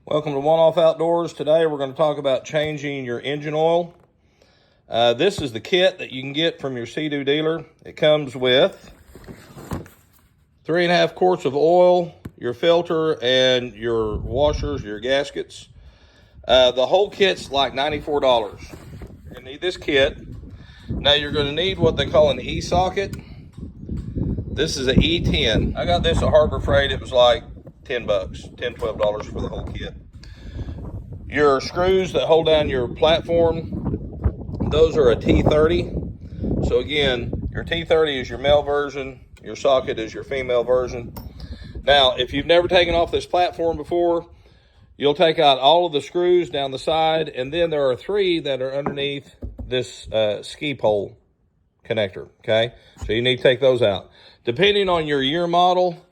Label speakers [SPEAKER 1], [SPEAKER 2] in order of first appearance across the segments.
[SPEAKER 1] Welcome to One Off Outdoors. Today we're going to talk about changing your engine oil. This is the kit that you can get from your Sea-Doo dealer. It comes with 3.5 quarts of oil, your filter, and your washers, your gaskets. The whole kit's like $94. You're going to need this kit. Now you're going to need what they call an E-socket. This is an E10. I got this at Harbor Freight. It was like $10, $12 for the whole kit. Your screws that hold down your platform, those are a T30. So again, your T30 is your male version, your socket is your female version. Now, if you've never taken off this platform before, you'll take out all of the screws down the side, and then there are 3 that are underneath this ski pole connector, okay? So you need to take those out. Depending on your year model,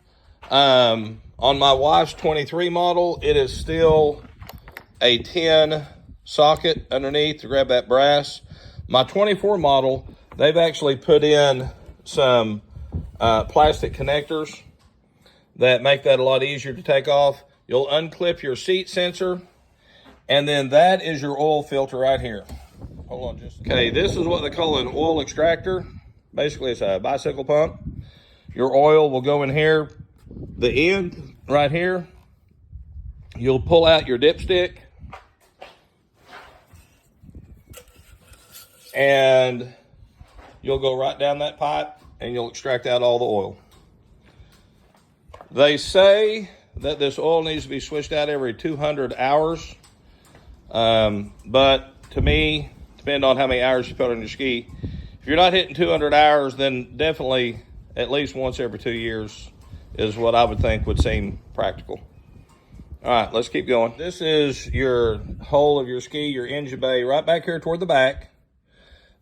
[SPEAKER 1] on my wife's 23 model, it is still a 10 socket underneath to grab that brass. My 24 model, they've actually put in some plastic connectors that make that a lot easier to take off. You'll unclip your seat sensor, and then that is your oil filter right here. Hold on just. Okay, this is what they call an oil extractor. Basically, it's a bicycle pump. Your oil will go in here. The end right here, you'll pull out your dipstick, and you'll go right down that pipe and you'll extract out all the oil. They say that this oil needs to be switched out every 200 hours. But to me, depending on how many hours you put on your ski, if you're not hitting 200 hours, then definitely at least once every 2 years is what I would think would seem practical. All right, let's keep going. This is your hole of your ski, your engine bay, right back here toward the back.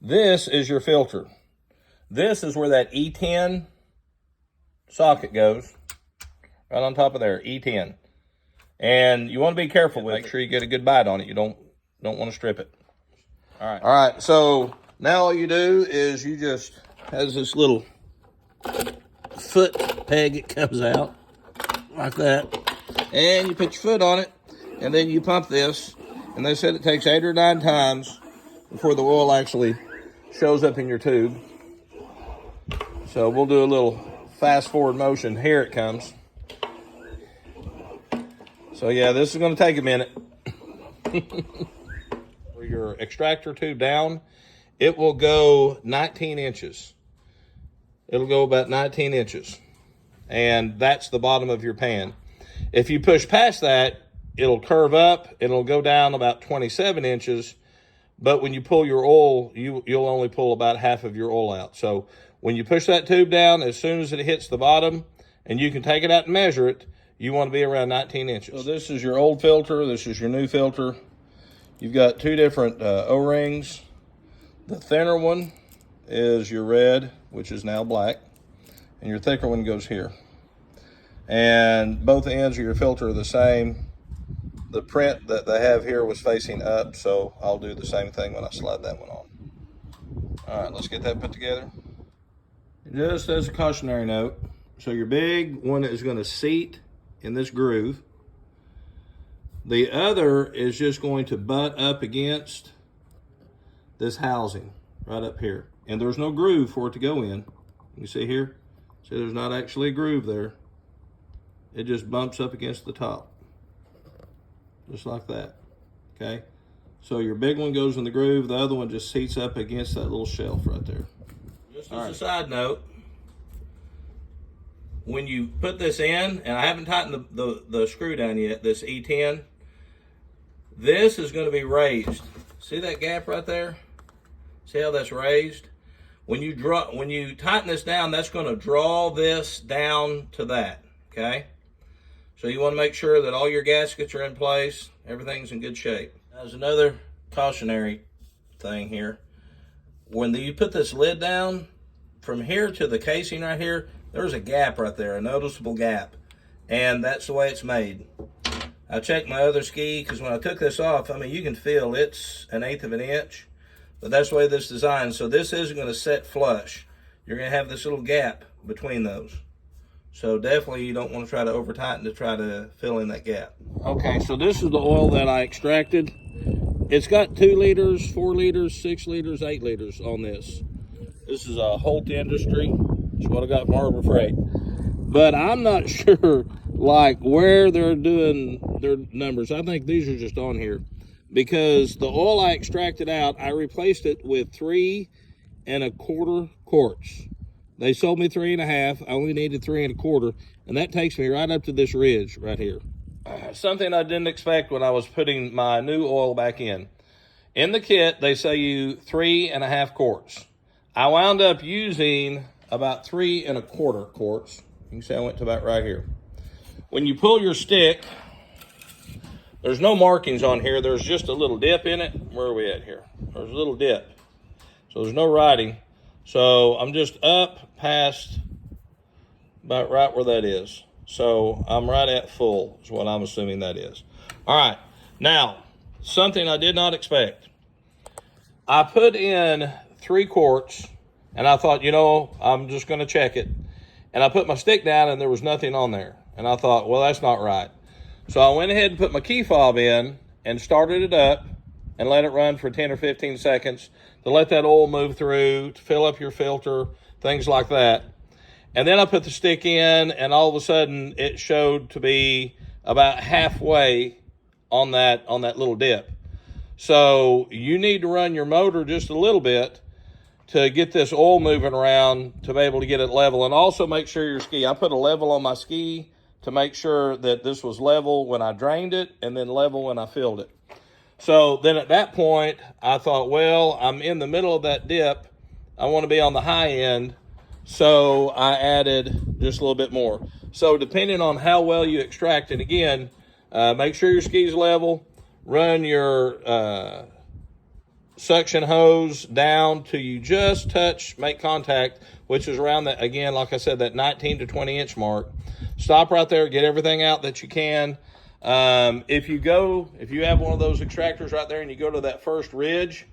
[SPEAKER 1] This is your filter. This is where that E10 socket goes, right on top of there, E10. And you want to be careful with it. Make sure you get a good bite on it. You don't want to strip it. All right, so now all you do is you just has this little foot peg. It comes out like that, and you put your foot on it, and then you pump this, and they said it takes 8 or 9 times before the oil actually shows up in your tube. So we'll do a little fast forward motion. Here it comes. So yeah, this is going to take a minute. For your extractor tube down, it will go 19 inches. It'll go about 19 inches. And that's the bottom of your pan. If you push past that, it'll curve up. It'll go down about 27 inches. But when you pull your oil, you'll only pull about half of your oil out. So when you push that tube down, as soon as it hits the bottom, and you can take it out and measure it, you want to be around 19 inches. So this is your old filter. This is your new filter. You've got 2 different O-rings. The thinner one is your red, which is now black, and your thicker one goes here. And both ends of your filter are the same. The print that they have here was facing up, so I'll do the same thing when I slide that one on. All right, let's get that put together. Just as a cautionary note, so your big one is going to seat in this groove. The other is just going to butt up against this housing right up here. And there's no groove for it to go in. You see here? See, there's not actually a groove there. It just bumps up against the top. Just like that, okay? So your big one goes in the groove, the other one just seats up against that little shelf right there. Just as a side note, when you put this in, and I haven't tightened the screw down yet, this E10, this is going to be raised. See that gap right there? See how that's raised? When you tighten this down, that's going to draw this down to that, okay? So you want to make sure that all your gaskets are in place, everything's in good shape. There's another cautionary thing here. When you put this lid down, from here to the casing right here, there's a gap right there, a noticeable gap. And that's the way it's made. I checked my other ski, because when I took this off, I mean, you can feel it's 1/8 of an inch. But that's the way this is designed. So this isn't going to set flush. You're going to have this little gap between those. So definitely you don't want to try to over tighten to try to fill in that gap. Okay, so this is the oil that I extracted. It's got 2 liters, 4 liters, 6 liters, 8 liters on this. This is a Holt Industry. It's what I got from Harbor Freight. But I'm not sure like where they're doing their numbers. I think these are just on here, because the oil I extracted out, I replaced it with 3 1/4 quarts. They sold me 3 1/2. I only needed 3 1/4, and that takes me right up to this ridge right here. Something I didn't expect when I was putting my new oil back in. In the kit, they say you 3 1/2 quarts. I wound up using about 3 1/4 quarts. You can see I went to about right here. When you pull your stick, there's no markings on here. There's just a little dip in it. Where are we at here? There's a little dip. So there's no writing. So I'm just up past about right where that is. So I'm right at full is what I'm assuming that is. All right. Now, something I did not expect. I put in 3 quarts, and I thought, you know, I'm just going to check it. And I put my stick down, and there was nothing on there. And I thought, well, that's not right. So I went ahead and put my key fob in and started it up and let it run for 10 or 15 seconds to let that oil move through, to fill up your filter, things like that. And then I put the stick in, and all of a sudden it showed to be about halfway on that little dip. So you need to run your motor just a little bit to get this oil moving around to be able to get it level. And also make sure your ski, I put a level on my ski to make sure that this was level when I drained it and then level when I filled it. So then at that point, I thought, well, I'm in the middle of that dip. I want to be on the high end. So I added just a little bit more. So depending on how well you extract it, again, make sure your ski's level, run your suction hose down till you just make contact, which is around that, again, like I said, that 19 to 20 inch mark. Stop right there, get everything out that you can. If you have one of those extractors right there and you go to that first ridge,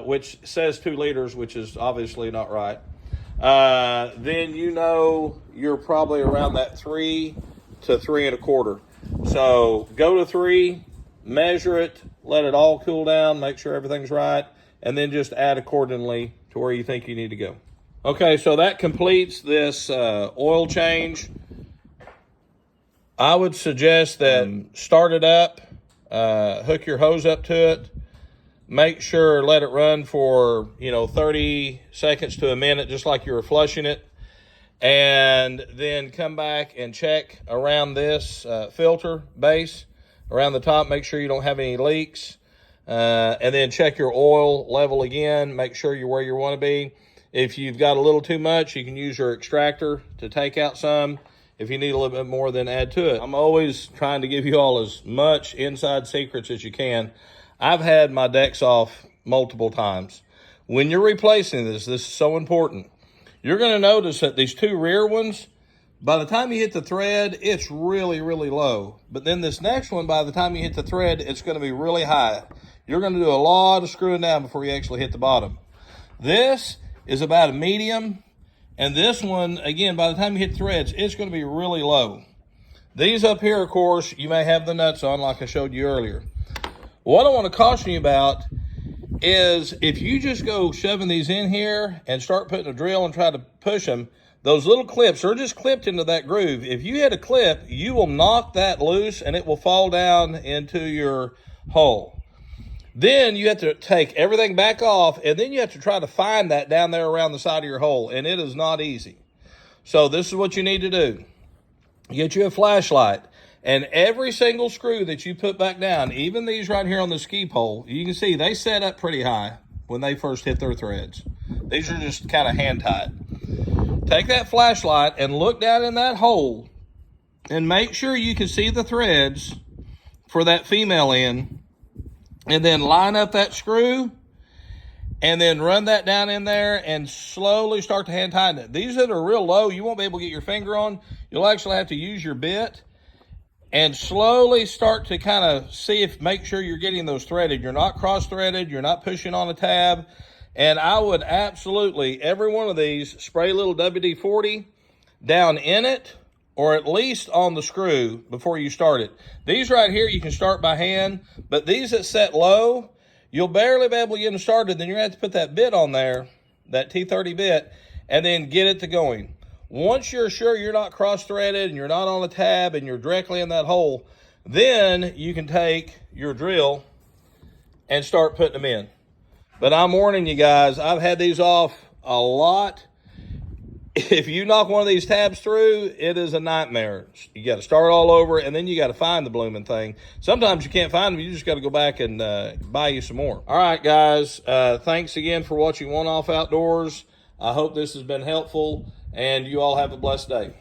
[SPEAKER 1] which says 2 liters, which is obviously not right, then you know you're probably around that 3 to 3 1/4. So go to 3, measure it, let it all cool down, make sure everything's right, and then just add accordingly to where you think you need to go. Okay, so that completes this oil change. I would suggest that start it up, hook your hose up to it, make sure, let it run for, 30 seconds to a minute, just like you were flushing it. And then come back and check around this filter base, around the top, make sure you don't have any leaks. And then check your oil level again, make sure you're where you want to be. If you've got a little too much, you can use your extractor to take out some. If you need a little bit more, then add to it. I'm always trying to give you all as much inside secrets as you can. I've had my decks off multiple times. When you're replacing this is so important. You're going to notice that these 2 rear ones, by the time you hit the thread, it's really, really low. But then this next one, by the time you hit the thread, it's going to be really high. You're going to do a lot of screwing down before you actually hit the bottom. This is about a medium. And this one, again, by the time you hit threads, it's going to be really low. These up here, of course, you may have the nuts on like I showed you earlier. What I want to caution you about is if you just go shoving these in here and start putting a drill and try to push them, those little clips are just clipped into that groove. If you hit a clip, you will knock that loose and it will fall down into your hole. Then you have to take everything back off, and then you have to try to find that down there around the side of your hole, and it is not easy. So this is what you need to do. Get you a flashlight, and every single screw that you put back down, even these right here on the ski pole, you can see they set up pretty high when they first hit their threads. These are just kind of hand-tied. Take that flashlight and look down in that hole and make sure you can see the threads for that female end. And then line up that screw and then run that down in there and slowly start to hand tighten it. These that are real low, you won't be able to get your finger on. You'll actually have to use your bit and slowly start to kind of make sure you're getting those threaded. You're not cross-threaded. You're not pushing on a tab. And I would absolutely, every one of these, spray a little WD-40. down in it or at least on the screw before you start it. These right here, you can start by hand, but these that set low, you'll barely be able to get them started. Then you're gonna have to put that bit on there, that T30 bit, and then get it to going. Once you're sure you're not cross-threaded and you're not on a tab and you're directly in that hole, then you can take your drill and start putting them in. But I'm warning you guys, I've had these off a lot. If you knock one of these tabs through, it is a nightmare. You got to start all over, and then you got to find the blooming thing. Sometimes you can't find them. You just got to go back and buy you some more. All right, guys. Thanks again for watching One Off Outdoors. I hope this has been helpful, and you all have a blessed day.